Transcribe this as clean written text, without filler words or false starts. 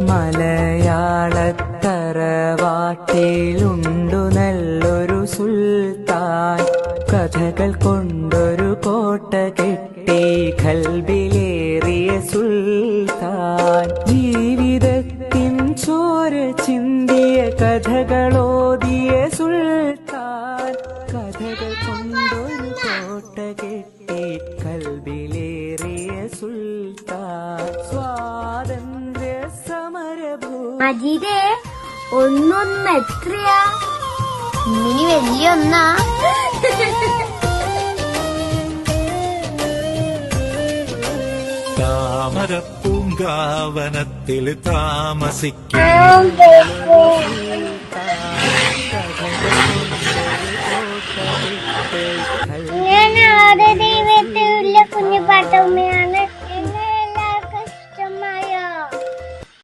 മലയാളത്തറവാട്ടിലുണ്ടു നല്ലൊരു സുൽത്താൻ. കഥകൾ കൊണ്ടൊരു കോട്ട കെട്ടി ഖൽബിലേറിയ സുൽത്താൻ. ജീവിതത്തിൻ ചോര ചിന്തിയ കഥകളോതിയ സുൽത്താൻ. കഥകൾ കൊണ്ടൊരു കോട്ട കെട്ടി ഖൽബിലേറിയ സുൽത്താൻ. സ്വാതന്ത്ര്യ സമരഭൂ മജീദേ, ഒന്നൊന്ന് എത്രയാ? ഇനി വലിയ ഒന്നാ? താമരപ്പൂങ്കാവനത്തിൽ താമസിക്കും ഞാൻ ആദ്യ ദൈവത്തിലുള്ള കുഞ്ഞു പാട്ടമ്മയാണ്.